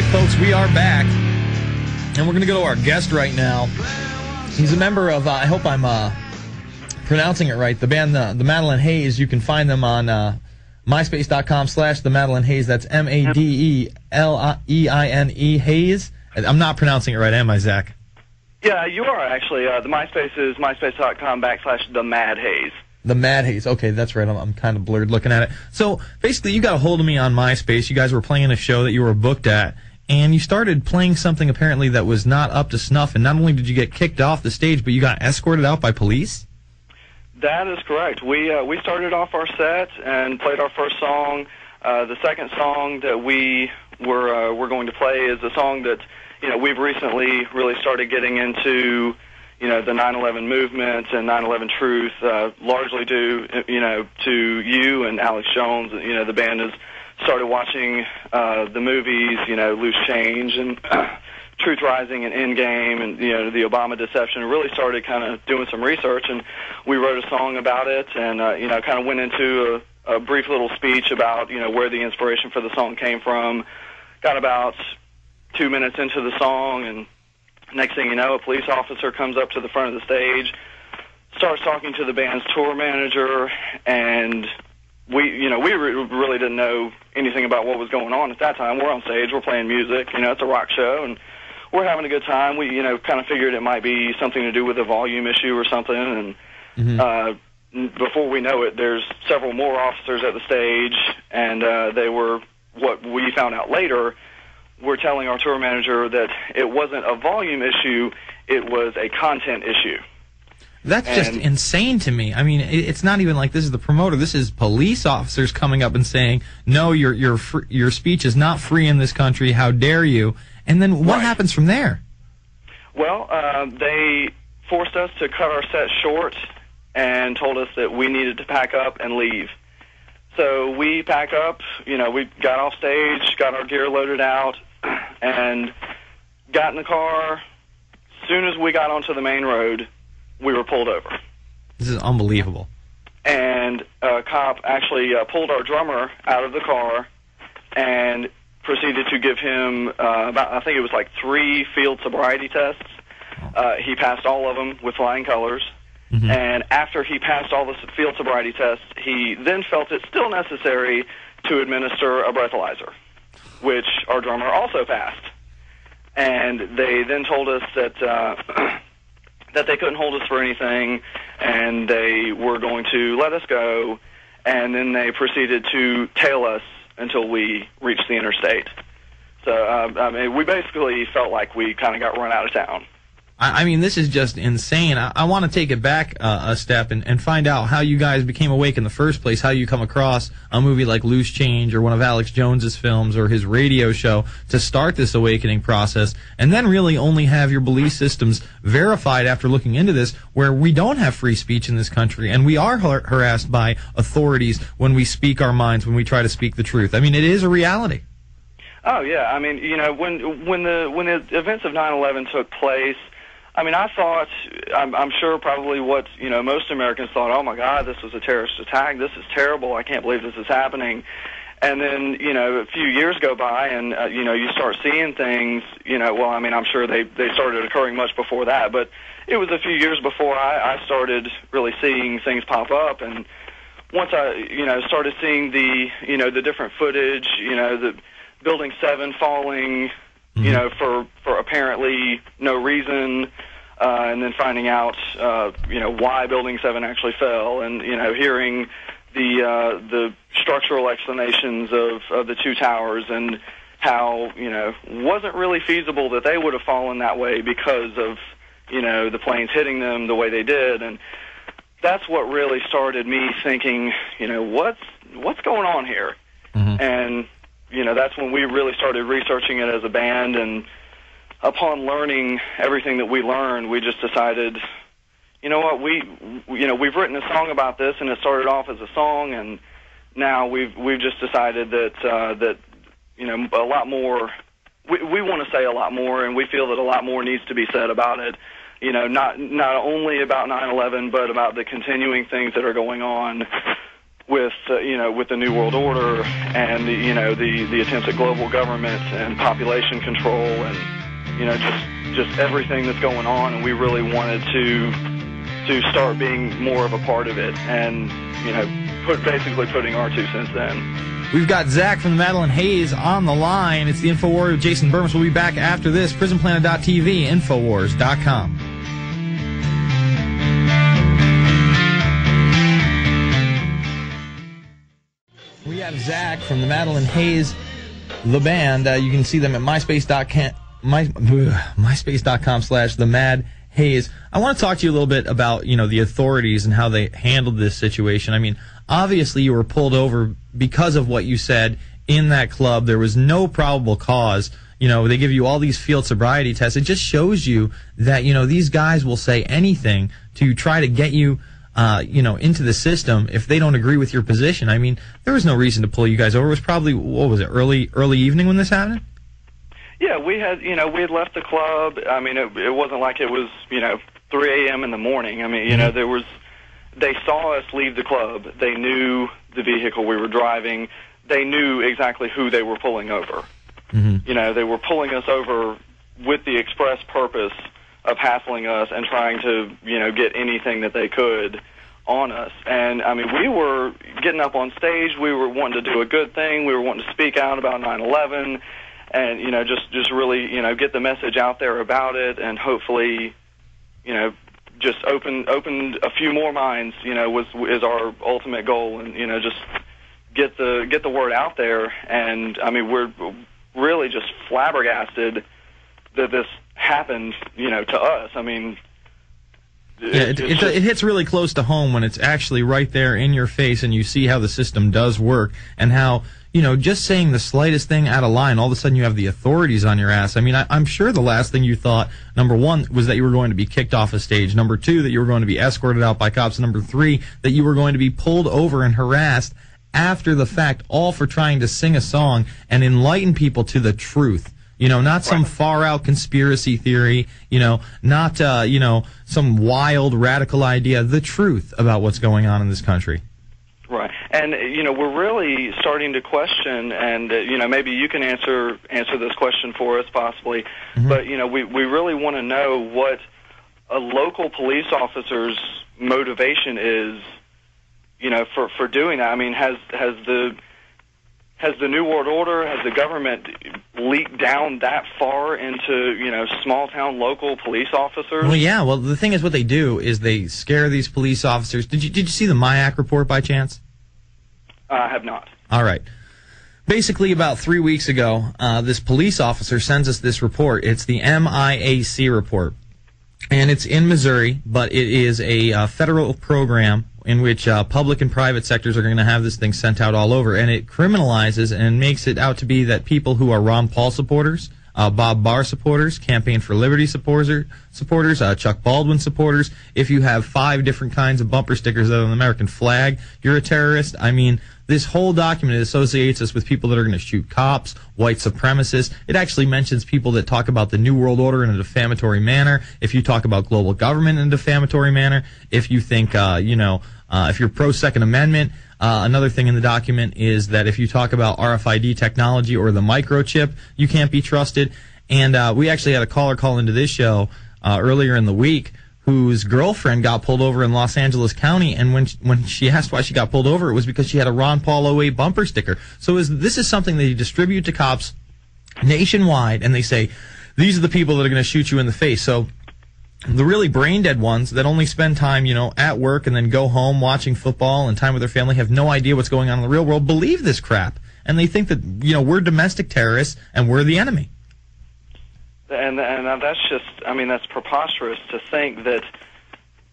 folks, we are back, and we're going to go to our guest right now. He's a member of, I hope I'm pronouncing it right, the band The Madeline Hayes. You can find them on myspace.com/The Madeline Hayes. That's MADELEINE Hayes. I'm not pronouncing it right, am I, Zach? Yeah, you are, actually. The MySpace is myspace.com/The Mad Hayes. The Mad Hayes. Okay, that's right. I'm kind of blurred looking at it. So basically, you got a hold of me on MySpace. You guys were playing a show that you were booked at, and you started playing something apparently that was not up to snuff. And not only did you get kicked off the stage, but you got escorted out by police? That is correct. We started off our set and played our first song. The second song that we're going to play is a song that we've recently really started getting into. The 9/11 movement and 9/11 truth, largely due, to you and Alex Jones. The band has started watching the movies, Loose Change and Truth Rising and Endgame and, the Obama deception. Really started kind of doing some research, and we wrote a song about it and, kind of went into a brief little speech about, where the inspiration for the song came from. Got about 2 minutes into the song, and next thing you know, a police officer comes up to the front of the stage, starts talking to the band's tour manager, and we really didn't know anything about what was going on at that time. We're on stage, we're playing music, it's a rock show, and we're having a good time. We, kind of figured it might be something to do with a volume issue or something, and before we know it, there's several more officers at the stage, and they were, what we found out later, we're telling our tour manager that it wasn't a volume issue, it was a content issue. That's just insane to me. I mean, it's not even like this is the promoter. This is police officers coming up and saying, no, your speech is not free in this country, how dare you? And then what happens from there? Well, they forced us to cut our set short and told us that we needed to pack up and leave. So we pack up, we got off stage, got our gear loaded out, and got in the car. As soon as we got onto the main road, we were pulled over. This is unbelievable. And a cop actually pulled our drummer out of the car and proceeded to give him I think it was like 3 field sobriety tests. He passed all of them with flying colors. And after he passed all the field sobriety tests, he then felt it still necessary to administer a breathalyzer, which our drummer also passed. And they then told us that that they couldn't hold us for anything, and they were going to let us go, and then they proceeded to tail us until we reached the interstate. So, we basically felt like we kind of got run out of town. I mean, this is just insane. I want to take it back a step and find out how you guys became awake in the first place, how you come across a movie like Loose Change or one of Alex Jones's films or his radio show to start this awakening process, and then really only have your belief systems verified after looking into this, where we don't have free speech in this country, and we are harassed by authorities when we speak our minds, when we try to speak the truth. I mean, it is a reality. Oh, yeah. I mean, when the events of 9/11 took place, I mean, I thought, I'm sure probably what, most Americans thought, oh, my God, this was a terrorist attack. This is terrible. I can't believe this is happening. And then, a few years go by and, you start seeing things, well, I mean, I'm sure they started occurring much before that, but it was a few years before I started really seeing things pop up. And once I, started seeing the different footage, the Building 7 falling, for apparently no reason, and then finding out, why Building 7 actually fell, and, hearing the structural explanations of the 2 towers and how, wasn't really feasible that they would have fallen that way because of, the planes hitting them the way they did. And that's what really started me thinking, what's going on here? And that's when we really started researching it as a band, and upon learning everything that we learned, we just decided, you know what, we've written a song about this, and it started off as a song, and now we've just decided that a lot more, we want to say a lot more, and we feel that a lot more needs to be said about it. Not only about 9/11, but about the continuing things that are going on with with the New World Order and the attempts at global government and population control and just everything that's going on, and we really wanted to start being more of a part of it, and basically putting our 2 cents in. We've got Zack from the Madeline Hayes on the line. It's the InfoWarrior with Jason Bermas. We'll be back after this. PrisonPlanet.tv, Infowars.com. We have Zack from the Madeline Hayes, the band. You can see them at MySpace.com/TheMadHayes. I want to talk to you a little bit about, the authorities and how they handled this situation. I mean, obviously you were pulled over because of what you said in that club. There was no probable cause. They give you all these field sobriety tests. It just shows you that, these guys will say anything to try to get you into the system if they don't agree with your position. I mean, there was no reason to pull you guys over. It was probably, early evening when this happened? Yeah, we had left the club. I mean, it wasn't like it was, 3 a.m. in the morning. I mean, they saw us leave the club. They knew the vehicle we were driving. They knew exactly who they were pulling over. Mm-hmm. They were pulling us over with the express purpose of hassling us and trying to, get anything that they could on us. And, I mean, we were getting up on stage. We were wanting to do a good thing. We were wanting to speak out about 9/11 and, just really, get the message out there about it and hopefully, just open a few more minds, is our ultimate goal, and, just get the word out there. And, I mean, we're really just flabbergasted that this happened, to us. I mean, it hits really close to home when it's actually right there in your face and you see how the system does work and how, just saying the slightest thing out of line, all of a sudden you have the authorities on your ass. I mean, I'm sure the last thing you thought, number one, was that you were going to be kicked off a stage. Number two, that you were going to be escorted out by cops. Number three, that you were going to be pulled over and harassed after the fact, all for trying to sing a song and enlighten people to the truth. Not some far-out conspiracy theory, not, some wild, radical idea, the truth about what's going on in this country. Right. And, we're really starting to question, and, maybe you can answer this question for us possibly, mm-hmm. But, we really want to know what a local police officer's motivation is, for doing that. I mean, has the New World Order, has the government leaked down that far into, small-town local police officers? Well, yeah. Well, the thing is, what they do is they scare these police officers. Did you see the MIAC report by chance? I have not. All right. Basically, about 3 weeks ago, this police officer sends us this report. It's the MIAC report. And it's in Missouri, but it is a federal program in which public and private sectors are going to have this thing sent out all over. And it criminalizes and makes it out to be that people who are Ron Paul supporters, Bob Barr supporters, Campaign for Liberty supporters, Chuck Baldwin supporters, if you have 5 different kinds of bumper stickers that are on the American flag, you're a terrorist. I mean, this whole document associates us with people that are going to shoot cops, white supremacists. It actually mentions people that talk about the New World Order in a defamatory manner. If you talk about global government in a defamatory manner, if you think, if you're pro-Second Amendment, another thing in the document is that if you talk about RFID technology or the microchip, you can't be trusted. And we actually had a caller call into this show earlier in the week whose girlfriend got pulled over in Los Angeles County, and when she asked why she got pulled over, it was because she had a Ron Paul 08 bumper sticker. So this is something they distribute to cops nationwide, and they say, these are the people that are going to shoot you in the face. So the really brain-dead ones that only spend time, at work and then go home watching football and time with their family have no idea what's going on in the real world, believe this crap. And they think that, we're domestic terrorists and we're the enemy. And that's just, that's preposterous to think that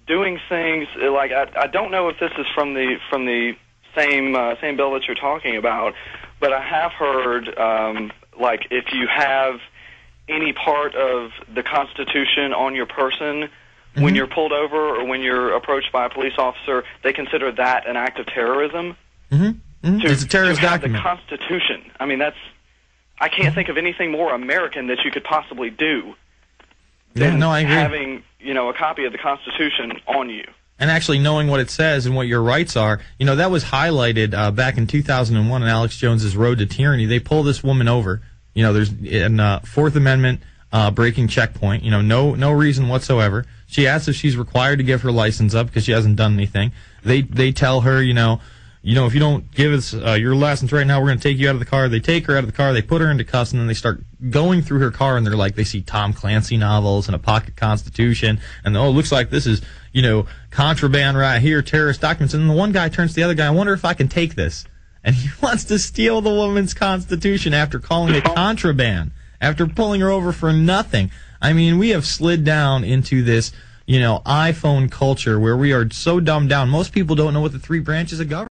doing things like, I don't know if this is from the same bill that you're talking about, but I have heard, if you have any part of the Constitution on your person when Mm-hmm. you're pulled over or when you're approached by a police officer, they consider that an act of terrorism. Mm-hmm. Mm-hmm. It's a terrorist to have document. The Constitution. I can't think of anything more American that you could possibly do than I agree. having, a copy of the Constitution on you. and actually knowing what it says and what your rights are, you know, that was highlighted back in 2001 in Alex Jones's Road to Tyranny. They pull this woman over. You know, there's in Fourth Amendment breaking checkpoint. You know, no reason whatsoever. She asks if she's required to give her license up because she hasn't done anything. They tell her, you know, if you don't give us your license right now, we're going to take you out of the car. They take her out of the car, they put her into cuffs, and then they start going through her car, and they're like, they see Tom Clancy novels and a pocket constitution, and oh, it looks like this is, you know, contraband right here, terrorist documents. And then the one guy turns to the other guy, I wonder if I can take this. And he wants to steal the woman's constitution after calling it contraband, after pulling her over for nothing. I mean, we have slid down into this, you know, iPhone culture where we are so dumbed down. Most people don't know what the three branches of government